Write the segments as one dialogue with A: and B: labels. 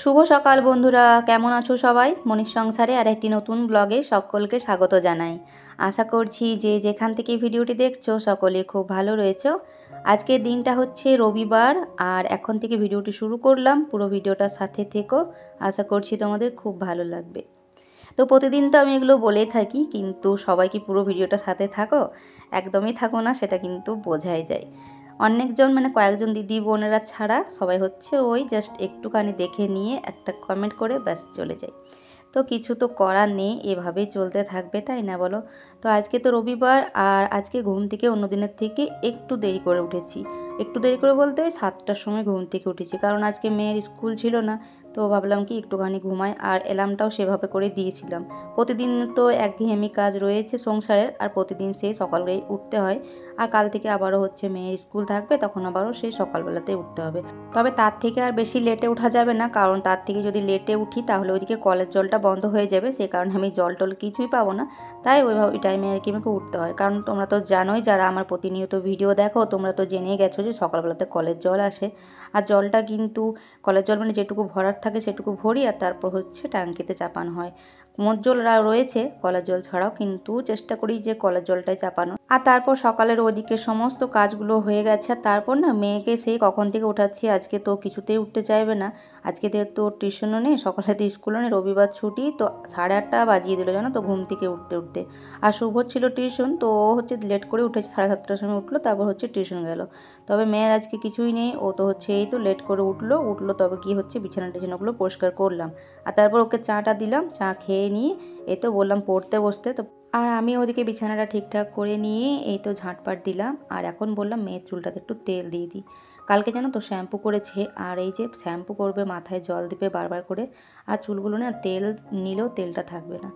A: শুভ সকাল বন্ধুরা, কেমন আছো সবাই? মনির সংসারে আর একটি নতুন ব্লগে সকলকে স্বাগত জানাই। আশা করছি যে যেখান থেকে ভিডিওটি দেখছো সকলে খুব ভালো রয়েছো। আজকের দিনটা হচ্ছে রবিবার আর এখন থেকে ভিডিওটি শুরু করলাম। পুরো ভিডিওটার সাথে থেকো, আশা করছি তোমাদের খুব ভালো লাগবে। তো প্রতিদিন তো আমি এগুলো বলেই থাকি, কিন্তু সবাই কি পুরো ভিডিওটার সাথে থাকো? একদমই থাকো না, সেটা কিন্তু বোঝাই যায়। অনেকজন কয়েকজন দিদি বোনেরা ছাড়া সবাই হচ্ছে ওই জাস্ট একটুখানি দেখে নিয়ে একটা কমেন্ট করে ব্যাস চলে যায়। তো কিছু তো করার নেই, এভাবেই চলতে থাকবে, তাই না বলো? তো আজকে তো রবিবার আর আজকে ঘুম থেকে অন্য দিনের থেকে একটু দেরি করে উঠেছি। একটু দেরি করে বলতে ওই 7টার সময় ঘুম থেকে উঠেছি, কারণ আজকে মেয়ের স্কুল ছিল না। তো ভাবলাম কি একটুখানি ঘুমাই, আর অ্যালার্মটাও সেভাবে করে দিয়েছিলাম। প্রতিদিন তো একঘেয়েমি কাজ রয়েছে সংসারের, আর প্রতিদিন সেই সকালেই উঠতে হয়। আর কাল থেকে আবারও হচ্ছে মেয়ের স্কুল থাকবে, তখন আবারও সেই সকালবেলাতে উঠতে হবে। তবে তার থেকে আর বেশি লেটে ওঠা যাবে না, কারণ তার থেকে যদি লেটে উঠি তাহলে ওইদিকে কলের জলটা বন্ধ হয়ে যাবে, সেই কারণে আমি জল টল কিছুই পাবো না। তাই ওই টাইমে আর কি আমাকে উঠতে হয়, কারণ তোমরা তো জানোই, যারা আমার প্রতিনিয়ত ভিডিও দেখো তোমরা তো জেনেই গেছো যে সকালবেলাতে কলের জল আসে। আর জলটা কিন্তু কলের জল যেটুকু ভরার থাকে সেটুকু ভরি, আর তারপর হচ্ছে ট্যাঙ্কিতে চাপানো হয়। মোট জল রয়েছে কলের জল ছাড়াও, কিন্তু চেষ্টা করি যে কলের জলটাই চাপানো। আর তারপর সকালের ওদিকে সমস্ত কাজগুলো হয়ে গেছে, আর তারপর না মেয়েকে সেই কখন থেকে উঠাচ্ছি, আজকে তো কিছুতেই উঠতে চাইবে না। আজকে তো টিউশনও নেই, সকালে তো স্কুলও নেই, রবিবার ছুটি, তো 8:30 বাজিয়ে দিল জানো তো ঘুম থেকে উঠতে উঠতে। আর শুভ ছিল টিউশন, তো ও হচ্ছে লেট করে উঠেছে, 7:30টার সময় উঠলো, তারপর হচ্ছে টিউশন গেল। তবে মেয়ের আজকে কিছুই নেই, ও তো হচ্ছে এই তো লেট করে উঠলো, তবে কি হচ্ছে বিছানা টিছানাগুলো পরিষ্কার করলাম। আর তারপর ওকে চাটা দিলাম, চা খেয়ে নিয়ে এই তো বললাম পড়তে বসতে। তো আর আমি ওদিকে বিছানাটা ঠিকঠাক করে নিয়ে এই তো ঝাঁটপাট দিলাম, আর এখন বললাম মেয়ের চুলটাতে একটু তেল দিয়ে দিই। কালকে জানো তো শ্যাম্পু করেছে, আর এই যে শ্যাম্পু করবে মাথায় জল দিবে বারবার করে, আর চুলগুলো না তেল নিলেও তেলটা থাকবে না।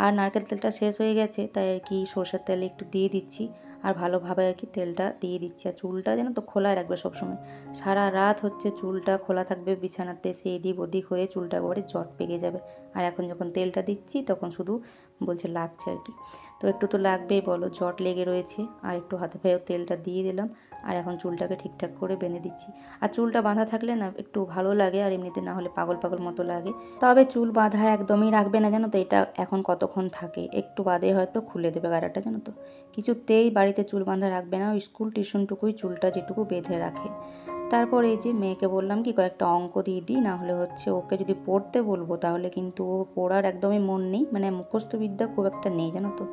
A: আর নারকেল তেলটা শেষ হয়ে গেছে, তাই আর কি সরষের তেল একটু দিয়ে দিচ্ছি, আর ভালোভাবে আর কি তেলটা দিয়ে দিচ্ছি। আর চুলটা যেন তো খোলা রাখবে সবসময়, সারা রাত হচ্ছে চুলটা খোলা থাকবে বিছানাতে, সে এদিক ওদিক হয়ে চুলটা একবারে জট পেকে যাবে। আর এখন যখন তেলটা দিচ্ছি তখন শুধু বলছে লাগছে আর কি। তো একটু তো লাগবেই বলো, জট লেগে রয়েছে। আর একটু হাতে পায়েও তেলটা দিয়ে দিলাম, আর এখন চুলটাকে ঠিকঠাক করে বেঁধে দিচ্ছি। আর চুলটা বাঁধা থাকলে না একটু ভালো লাগে, আর এমনিতে না হলে পাগল পাগল মতো লাগে। তবে চুল বাঁধা একদমই রাখবে না জানো তো, এটা এখন কতক্ষণ থাকে, একটু বাদে হয়তো খুলে দেবে গাড়াটা জানো তো। কিছুতেই বাড়িতে চুল বাঁধা রাখবে না, ওই স্কুল টিউশনটুকুই চুলটা যেটুকু বেঁধে রাখে। তারপর এই যে মেয়েকে বললাম কি কয়েকটা অঙ্ক দিয়ে দিই, না হলে হচ্ছে ওকে যদি পড়তে বলবো তাহলে কিন্তু ও পড়ার একদমই মন নেই, মুখস্থ বিদ্যা খুব একটা নেই জানো তো।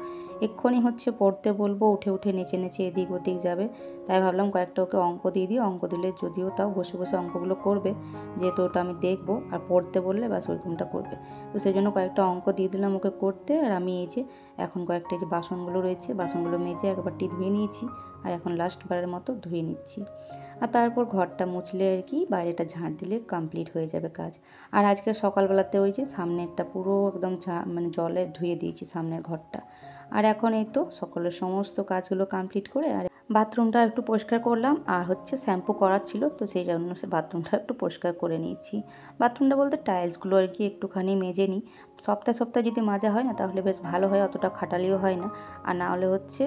A: এক্ষুনি হচ্ছে পড়তে বলবো উঠে উঠে নেচে নেচে এদিক ওদিক যাবে। তাই ভাবলাম কয়েকটা ওকে অঙ্ক দিয়ে দিই, অঙ্ক দিলে যদিও তাও বসে বসে অঙ্কগুলো করবে, যেহেতু ওটা আমি দেখবো, আর পড়তে বললে ব্যাস ওইরকমটা করবে। তো সেই জন্য কয়েকটা অঙ্ক দিয়ে দিলাম ওকে করতে। আর আমি এই যে এখন কয়েকটা যে বাসনগুলো রয়েছে, বাসনগুলো মেজে একবারটি ধুয়ে নিয়েছি, আর এখন লাস্টবারের মতো ধুয়ে নিচ্ছি। আর তারপর ঘরটা মুছলে আর কি বাইরেটা ঝাঁট দিলে কমপ্লিট হয়ে যাবে কাজ। আর আজকে সকালবেলাতে ওই যে সামনেরটা পুরো একদম জলে ধুয়ে দিয়েছি সামনের ঘরটা। আর এখন এই তো সকলের সমস্ত কাজগুলো কমপ্লিট করে, আর বাথরুমটা একটু পরিষ্কার করলাম, আর হচ্ছে শ্যাম্পু করার ছিল, তো সেই জন্য সে বাথরুমটা একটু পরিষ্কার করে নিয়েছি। বাথরুমটা বলতে টাইলসগুলো আর কি একটুখানি মেজে নিই। সপ্তাহে সপ্তাহে যদি মাজা হয় না তাহলে বেশ ভালো হয়, অতটা খাটালিও হয় না। আর না হলে হচ্ছে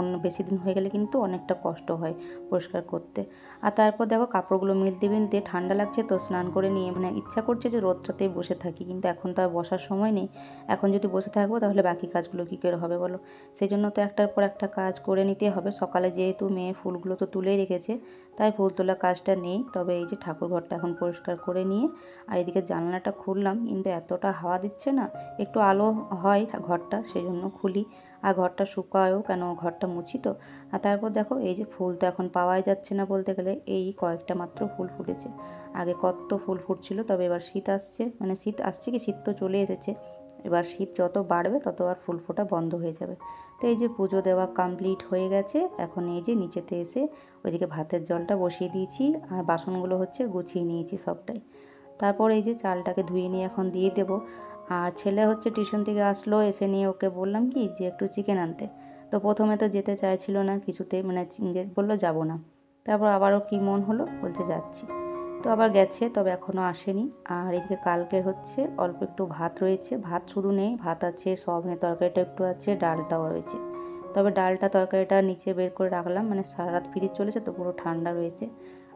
A: অন্য বেশি দিন হয়ে গেলে কিন্তু অনেকটা কষ্ট হয় পরিষ্কার করতে। আর তারপর দেখো কাপড়গুলো মিলতে মিলতে ঠান্ডা লাগছে, তো স্নান করে নিয়ে ইচ্ছা করছে যে রোদটাতেই বসে থাকি, কিন্তু এখন তো আর বসার সময় নেই। এখন যদি বসে থাকবো তাহলে বাকি কাজগুলো কী করে হবে বলো? সেই জন্য তো একটার পর একটা কাজ করে নিতে হবে। সকালে যেহেতু মেয়ে ফুলগুলো তো তুলেই রেখেছে, তাই ফুল তোলা কাজটা নেই। তবে এই যে ঠাকুর ঘরটা এখন পরিষ্কার করে নিয়ে, আর এদিকে জানলাটা খুললাম, কিন্তু এতটা হাওয়া দিচ্ছে না, একটু আলো হয় ঘরটা সেই জন্য খুলি। আর ঘরটা শুকায়ও, কেন ঘরটা মুছি তো। আর তারপর দেখো এই যে ফুল তো এখন পাওয়াই যাচ্ছে না বলতে গেলে, এই কয়েকটা মাত্র ফুল ফুটেছে। আগে কত ফুল ফুটছিল, তবে এবার শীত আসছে, শীত আসছে কি শীত তো চলে এসেছে। এবার শীত যত বাড়বে তত আর ফুল ফোটা বন্ধ হয়ে যাবে। তো এই যে পুজো দেওয়া কমপ্লিট হয়ে গেছে, এখন এই যে নিচেতে এসে ওইদিকে ভাতের জলটা বসিয়ে দিয়েছি, আর বাসনগুলো হচ্ছে গুছিয়ে নিয়েছি সবটাই। তারপর এই যে চালটাকে ধুয়ে নিয়ে এখন দিয়ে দেবো। আর ছেলে হচ্ছে টিউশন থেকে আসলো, এসে নিয়ে ওকে বললাম কি যে একটু চিকেন আনতে। তো প্রথমে তো যেতে চাইছিল না কিছুতেই, বললো যাবো না। তারপর আবারও কি মন হলো, বলছে যাচ্ছি। তো আবার গেছে, তবে এখনও আসেনি। আর এদিকে কালকে হচ্ছে অল্প একটু ভাত রয়েছে, ভাত শুধু নেই, ভাত আছে, সয়াবিনের তরকারিটা একটু আছে, ডালটাও রয়েছে। তবে ডালটা তরকারিটা নিচে বের করে রাখলাম, সারা রাত ফ্রিজ চলেছে তো পুরো ঠান্ডা রয়েছে।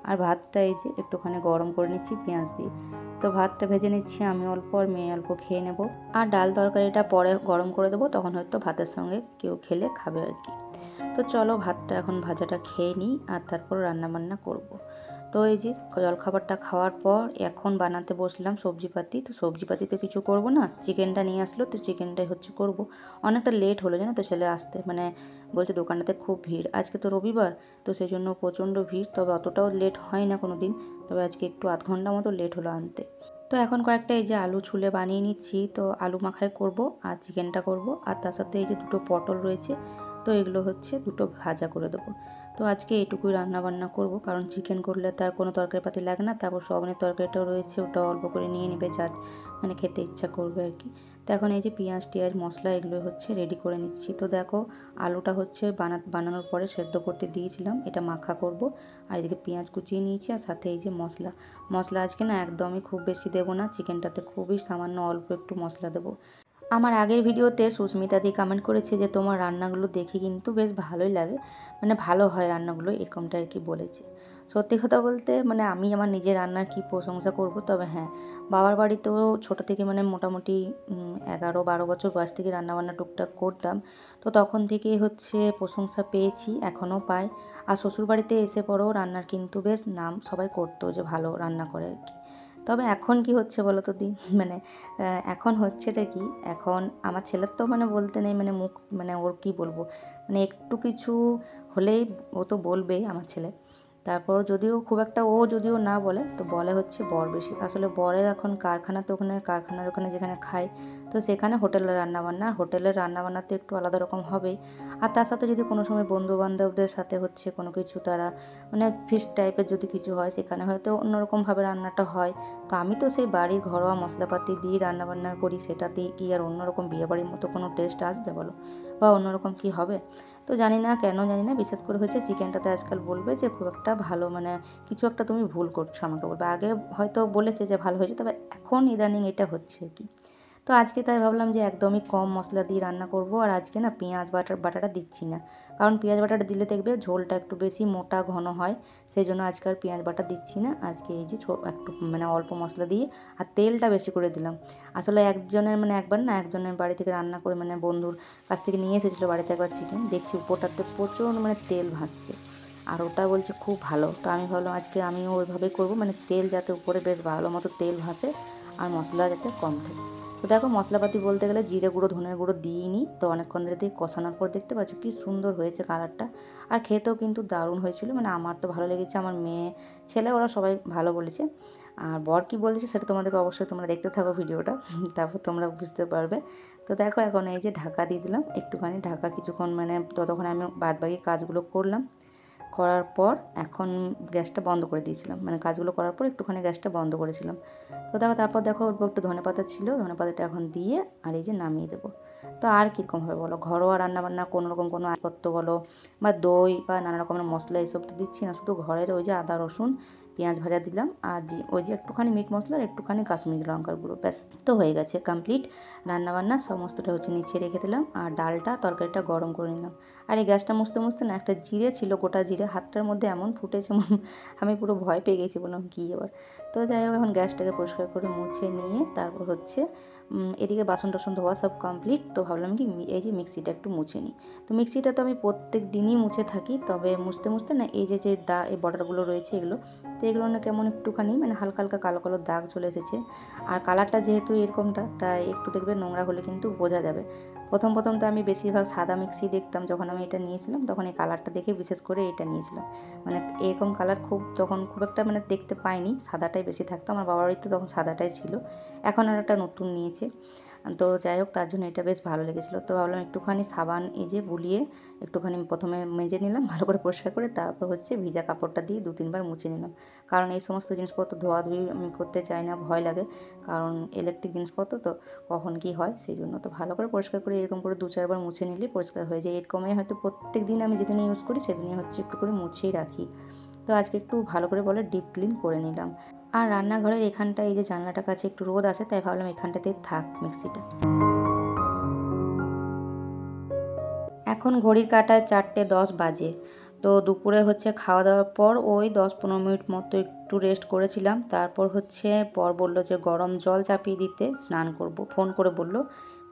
A: আর ভাতটা এই যে একটুখানি গরম করে নিচ্ছি পেঁয়াজ দিয়ে। তো ভাতটা ভেজে নিচ্ছি আমি অল্প আর মেয়ে অল্প খেয়ে নেব। আর ডাল তরকারিটা পরে গরম করে দেবো, তখন হয়তো ভাতের সঙ্গে কেউ খেলে খাবে আর কি। তো চলো ভাতটা এখন ভাজাটা খেয়ে নিই আর তারপর রান্নাবান্না করব। তো এই যে জলখাবারটা খাওয়ার পর এখন বানাতে বসলাম সবজিপাতি। তো সবজিপাতি তো কিছু করব না, চিকেনটা নিয়ে আসলো তো চিকেনটাই হচ্ছে করব। অনেকটা লেট হলো জানো তো ছেলে আসতে, মানে বলছে দোকানটাতে খুব ভিড়, আজকে তো রবিবার তো সেই জন্য প্রচণ্ড ভিড়। তবে অতটাও লেট হয় না কোনো দিন, তবে আজকে একটু আধ ঘন্টা মতো লেট হলো আনতে। তো এখন কয়েকটা এই যে আলু ছুলে বানিয়ে নিচ্ছি, তো আলু মাখাই করব আর চিকেনটা করব। আর তার সাথে এই যে দুটো পটল রয়েছে, তো এগুলো হচ্ছে দুটো ভাজা করে দেবো। তো আজকে এইটুকুই রান্না বান্না করব, কারণ চিকেন করলে তার কোনো তরকারিপাতি লাগে না। তারপর সবনের তরকারিটাও রয়েছে, ওটাও অল্প করে নিয়ে নেবে যার মানে খেতে ইচ্ছা করবে আর কি। তো এখন এই যে পেঁয়াজ টিয়াজ মশলা এগুলো হচ্ছে রেডি করে নিচ্ছি। তো দেখো আলুটা হচ্ছে বানানোর পরে সেদ্ধ করতে দিয়েছিলাম, এটা মাখা করব। আর এদিকে পেঁয়াজ কুচিয়ে নিয়েছি আর সাথে এই যে মশলা আজকে না একদমই খুব বেশি দেবো না, চিকেনটাতে খুবই সামান্য অল্প একটু মশলা দেবো। আমার আগের ভিডিওতে সুস্মিতা দি কমেন্ট করেছে যে তোমার রান্নাগুলো দেখে কিন্তু বেশ ভালোই লাগে, মানে ভালো হয় রান্নাগুলো, এরকমটা আর কি বলেছে। সত্যি কথা বলতে মানে আমি আমার নিজের রান্নার কি প্রশংসা করব, তবে হ্যাঁ বাবার বাড়িতেও ছোটো থেকে মানে মোটামুটি 11-12 বছর বয়স থেকে রান্নাবান্না টুকটাক করতাম। তো তখন থেকেই হচ্ছে প্রশংসা পেয়েছি, এখনও পাই। আর শ্বশুরবাড়িতে এসে পরেও রান্নার কিন্তু বেশ নাম সবাই করতো যে ভালো রান্না করে আর কি। তবে এখন কি হচ্ছে বলো তো দি, মানে এখন হচ্ছেটা কি, এখন আমার ছেলের তো মানে বলতে নেই, মানে মুখ মানে ওর কি বলবো, মানে একটু কিছু হলেই ও তো বলবেই আমার ছেলে। তারপর যদিও খুব একটা ও যদিও না বলে, তো বলে হচ্ছে বর বেশি। আসলে বরের এখন কারখানা, তো ওখানে কারখানার ওখানে যেখানে খায়, তো সেখানে হোটেলের রান্নাবান্না, হোটেলের রান্নাবান্না তো একটু আলাদা রকম হবেই। আর তার সাথে যদি কোনো সময় বন্ধুবান্ধবদের সাথে হচ্ছে কোনো কিছু তারা মানে ফিস্ট টাইপের যদি কিছু হয়, সেখানে হয়তো অন্যরকমভাবে রান্নাটা হয়। তো আমি তো সেই বাড়ির ঘরোয়া মশলাপাতি দিয়ে রান্নাবান্না করি, সেটাতেই কি আর অন্যরকম বিয়েবাড়ির মতো কোনো টেস্ট আসবে বলো, বা অন্যরকম কি হবে? তো জানি না কেন, জানি না, বিশেষ করে হচ্ছে চিকেনটাতে আজকাল বলবে যে খুব একটা ভালো, মানে কিছু একটা তুমি ভুল করছো আমাকে বলবে। আগে হয়তো বলেছে যে ভালো হয়েছে, তবে এখন ইদানিং এটা হচ্ছে কি। তো আজকে তাই ভাবলাম যে একদমই কম মশলা দিয়ে রান্না করব। আর আজকে না পেঁয়াজ বাটাটা দিচ্ছি না, কারণ পেঁয়াজ বাটাটা দিলে দেখবে ঝোলটা একটু বেশি মোটা ঘন হয়, সেই জন্য আজকে আর পেঁয়াজ বাটা দিচ্ছি না। আজকে এই যে একটু মানে অল্প মশলা দিয়ে আর তেলটা বেশি করে দিলাম। আসলে একজনের বাড়ি থেকে রান্না করে, মানে বন্ধুর কাছ থেকে নিয়ে এসেছিলো বাড়িতে একবার চিকেন, দেখছি উপরটাতে প্রচুর মানে তেল ভাসছে, আর ওটা বলছে খুব ভালো। তো আমি ভাবলাম আজকে আমিও ওইভাবেই করবো, মানে তেল যাতে উপরে বেশ ভালো মতো তেল ভাসে আর মশলা যাতে কম থাকে। তো দেখো মশলাপাতি বলতে গেলে জিরে গুঁড়ো ধনের গুঁড়ো দিইনি, তো অনেকক্ষণ ধরে দিয়ে কষানোর পর দেখতে পাচ্ছ কি সুন্দর হয়েছে কালারটা। আর খেতেও কিন্তু দারুণ হয়েছিল, মানে আমার তো ভালো লেগেছে, আমার মেয়ে ছেলে ওরা সবাই ভালো বলেছে। আর বর কী বলেছে সেটা তোমাদেরকে অবশ্যই তোমরা দেখতে থাকো ভিডিওটা, তারপর তোমরা বুঝতে পারবে। তো দেখো এখন এই যে ঢাকা দিয়ে দিলাম একটুখানি, ঢাকা কিছুক্ষণ মানে ততক্ষণে আমি বাদবাকি কাজগুলো করার পর এখন গ্যাসটা বন্ধ করে দিয়েছিলাম, মানে কাজগুলো করার পর একটুখানি গ্যাসটা বন্ধ করেছিলাম। তো তারপর দেখো অল্প একটু ধনেপাতা ছিল, ধনেপাতাটা এখন দিয়ে আর এই যে নামিয়ে দেবো। তো আর কীরকম হবে বলো, ঘরোয়া রান্নাবান্না কোনোরকম কোনো আসপত্র বলো বা দই বা নানা রকমের মশলা এইসব তো দিচ্ছি না, শুধু ঘরের ওই যে আদা রসুন পেঁয়াজ ভাজা দিলাম আর ওই যে একটুখানি মিট মশলা আর একটুখানি কাশ্মীরি লঙ্কার গুঁড়ো, ব্যাস তো হয়ে গেছে কমপ্লিট রান্নাবান্না। সমস্তটা হচ্ছে নিচে রেখে দিলাম আর ডালটা তরকারিটা গরম করে নিলাম। আর এই গ্যাসটা মুছতে মুছতে না একটা জিরে ছিল, গোটা জিরে হাতটার মধ্যে এমন ফুটেছে, আমি পুরো ভয় পেয়ে গেছি, বললাম কী এবার। তো যাই হোক এখন গ্যাসটাকে পরিষ্কার করে মুছে নিয়ে তারপর হচ্ছে এদিকে বাসন টাসন ধোয়া সব কমপ্লিট। তো ভাবলাম কি এই যে মিক্সিটা একটু মুছে নিই। তো মিক্সিটা তো আমি প্রত্যেক দিনই মুছে থাকি, তবে মুছতে মুছতে না এই যে এই বর্ডারগুলো রয়েছে এগুলো, তো এগুলো না কেমন একটুখানি মানে হালকা হালকা কালো কালো দাগ চলে এসেছে। আর কালারটা যেহেতু এরকমটা, তাই একটু দেখবে নোংরা হলে কিন্তু বোঝা যাবে। প্রথম তো আমি বেশিরভাগ সাদা মিক্সি দেখতাম, যখন আমি এটা নিয়েছিলাম তখন এই কালারটা দেখে বিশেষ করে এটা নিয়েছিলাম। মানে এরকম কালার তখন খুব একটা মানে দেখতে পাইনি, সাদাটাই বেশি থাকতো, আমার বাবার বাড়িতে তখন সাদাটাই ছিল। এখন আর একটা নতুন নিয়েছে। তো যাই হোক তার জন্য এটা বেশ ভালো লেগেছিলো। তো ভাবলাম একটুখানি সাবান এই যে বুলিয়ে একটুখানি প্রথমে মেজে নিলাম ভালো করে পরিষ্কার করে, তারপর হচ্ছে ভিজা কাপড়টা দিয়ে 2-3 বার মুছে নিলাম। কারণ এই সমস্ত জিনিসপত্র ধোয়াধুয়ি আমি করতে চাই না, ভয় লাগে, কারণ ইলেকট্রিক জিনিসপত্র তো কখন কি হয় সেই জন্য। তো ভালো করে পরিষ্কার করে এরকম করে 2-4 বার মুছে নিলে পরিষ্কার হয়ে যায়। এরকমই হয়তো প্রত্যেক দিন আমি যেদিনে ইউজ করি সেদিনই হচ্ছে একটু করে মুছেই রাখি। তো আজকে একটু ভালো করে বলে ডিপ ক্লিন করে নিলাম। আর রান্নাঘরের এখানটা এই যে জানলাটার কাছে একটু রোদ আছে, তাই ভাবলাম এখানটাতেই থাক মিক্সিটা। এখন ঘড়ির কাঁটায় 4:10 বাজে। তো দুপুরে হচ্ছে খাওয়া দাওয়ার পর ওই 10-15 মিনিট মতো একটু রেস্ট করেছিলাম। তারপর হচ্ছে বললো যে গরম জল চাপিয়ে দিতে, স্নান করব, ফোন করে বললো।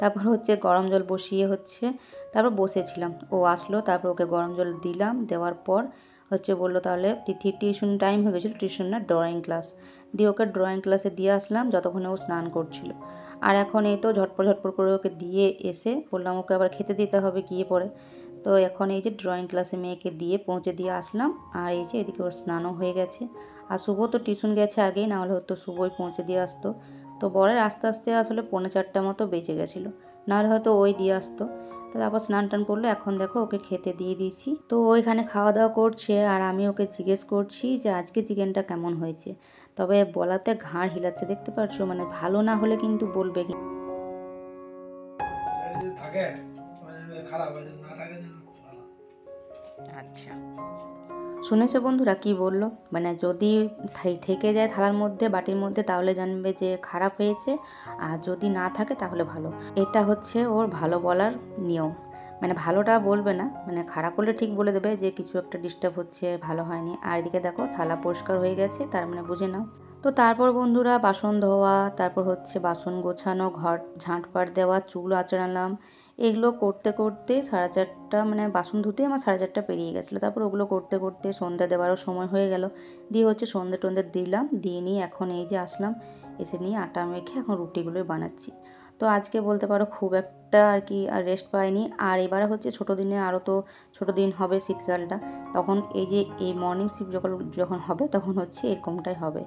A: তারপর হচ্ছে গরম জল বসিয়ে হচ্ছে তারপর বসেছিলাম। ও আসলো, তারপর ওকে গরম জল দিলাম। দেওয়ার পর হচ্ছে বললো তাহলে তিথির টিউশন টাইম হয়ে গেছিলো, টিউশন না ড্রয়িং ক্লাস, দিয়ে ওকে ড্রয়িং ক্লাসে দিয়ে আসলাম যতক্ষণে ও স্নান করছিল। আর এখন এই তো ঝটপট করে ওকে দিয়ে এসে বললাম ওকে আবার খেতে দিতে হবে গিয়ে পরে। তো এখন এই যে ড্রয়িং ক্লাসে মেয়েকে দিয়ে পৌঁছে দিয়ে আসলাম। আর এই যে এদিকে ওর স্নানও হয়ে গেছে। আর শুভ তো টিউশন গেছে আগেই, নাহলে হয়তো শুভই পৌঁছে দিয়ে আসতো। তো বরের আস্তে আস্তে আসলে 3:45 মতো বেজে গেছিলো, নাহলে হয়তো ওই দিয়ে আসতো। তো তারপর স্নান টান করলো। এখন দেখো ওকে খেতে দিয়ে দিয়েছি। তো ওইখানে খাওয়া দাওয়া করছে আর আমি ওকে জিজ্ঞেস করছি যে আজকে চিকেনটা কেমন হয়েছে। তবে বলাতে ঘাড় হিলাচ্ছে, দেখতে পাচ্ছ, মানে ভালো না হলে কিন্তু বলবে। আচ্ছা, শুনেছো বন্ধুরা কি বললো, মানে যদি থেকে যায় থালার মধ্যে, বাটির মধ্যে, তাহলে জানবে যে খারাপ হয়েছে, আর যদি না থাকে তাহলে ভালো। এটা হচ্ছে ওর ভালো বলার নিয়ম, মানে ভালোটা বলবে না, মানে খারাপ হলে ঠিক বলে দেবে যে কিছু একটা ডিস্টার্ব হচ্ছে, ভালো হয়নি। আর এদিকে দেখো থালা পরিষ্কার হয়ে গেছে, তার মানে বুঝে নাও। তো তারপর বন্ধুরা বাসন ধোয়া, তারপর হচ্ছে বাসন গোছানো, ঘর ঝাঁটপাট দেওয়া, চুল আঁচড়ালাম, এগুলো করতে করতে 4:30, মানে বাসন ধুতে আমার 4:30 পেরিয়ে গেছিলো। তারপর ওগুলো করতে করতে সন্ধ্যা দেওয়ারও সময় হয়ে গেল। দিয়ে হচ্ছে সন্ধ্যে টন্ধে দিলাম, দিয়ে নিয়ে এখন এই যে আসলাম, এসে নিয়ে আটা মেখে এখন রুটিগুলোই বানাচ্ছি। তো আজকে বলতে পারো খুব একটা আর কি আর রেস্ট পাইনি। আর এবারে হচ্ছে ছোটো দিনে, আরও তো ছোটো দিন হবে শীতকালটা, তখন এই যে এই মর্নিং শিফট যখন হবে তখন হচ্ছে এরকমটাই হবে।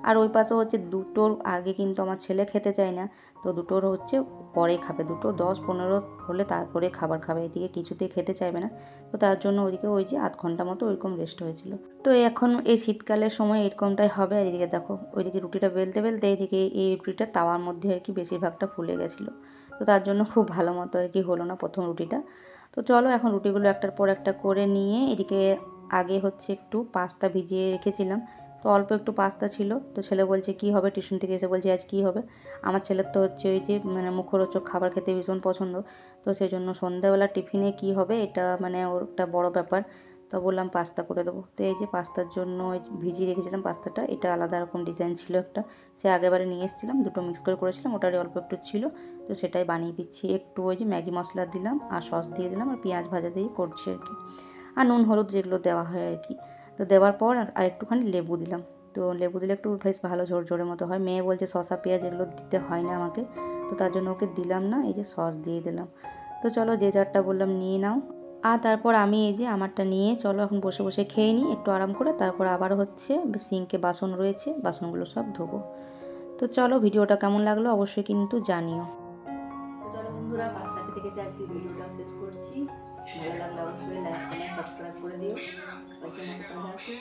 A: আর ওই পাশে হচ্ছে 2টোর আগে কিন্তু আমার ছেলে খেতে চায় না, তো 2টোর হচ্ছে পরে খাবে, 2:10-15 হলে তারপরে খাবার খাবে, এদিকে কিছুতেই খেতে চাইবে না। তো তার জন্য ওইদিকে ওই যে আধ ঘন্টা মতো ওইরকম রেস্ট হয়েছিল। তো এখন এই শীতকালের সময় এরকমটাই হবে। আর এদিকে দেখো ওইদিকে রুটিটা বেলতে বেলতে এইদিকে এই রুটিটা তাওয়ার মধ্যে আর কি বেশিরভাগটা ফুলে গেছিলো, তো তার জন্য খুব ভালো মতো আর কি হলো না প্রথম রুটিটা। তো চলো এখন রুটিগুলো একটার পর একটা করে নিয়ে, এদিকে আগে হচ্ছে একটু পাস্তা ভিজিয়ে রেখেছিলাম, তো অল্প একটু পাস্তা ছিল। তো ছেলে বলছে কি হবে, টিউশন থেকে এসে বলছে আজ কী হবে। আমার ছেলের তো হচ্ছে ওই যে মানে মুখরোচক খাবার খেতে ভীষণ পছন্দ, তো সেই জন্য সন্ধ্যাবেলা টিফিনে কি হবে এটা মানে ওর একটা বড় ব্যাপার। তো বললাম পাস্তা করে দেবো। তো এই যে পাস্তার জন্য ওই ভিজিয়ে রেখেছিলাম পাস্তাটা, এটা আলাদা রকম ডিজাইন ছিল একটা, সে আগেবারে নিয়ে এসেছিলাম, 2টো মিক্স করে করেছিলাম, ওটারই অল্প একটু ছিল, তো সেটাই বানিয়ে দিচ্ছি। একটু ওই যে ম্যাগি মশলা দিলাম আর সস দিয়ে দিলাম আর পেঁয়াজ ভাজা দিয়ে করছি আর কি, আর নুন হলুদ যেগুলো দেওয়া হয় আর কি। তো দেওয়ার পর আর একটুখানি লেবু দিলাম, তো লেবু দিলে একটু বেশ ভালো ঝোরঝোরের মতো হয়। মেয়ে বলছে শসা পেঁয়াজ এগুলো দিতে হয় না আমাকে, তো তার জন্য ওকে দিলাম না, এই যে সস দিয়ে দিলাম। তো চলো যে যারটা বললাম নিয়ে নাও। আর তারপর আমি এই যে আমারটা নিয়ে চলো এখন বসে বসে খেয়ে নিই একটু আরাম করে, তারপর আবার হচ্ছে সিঙ্কে বাসন রয়েছে, বাসনগুলো সব ধোবো। তো চলো ভিডিওটা কেমন লাগলো অবশ্যই কিন্তু জানিও। তো চলো বন্ধুরা পাস্তা খেতে খেতে আজকে ভিডিওটা শেষ করছি। ভালো লাগলে অবশ্যই লাইক কমেন্ট সাবস্ক্রাইব করে দিও। সবাইকে মতো কাজে আসি।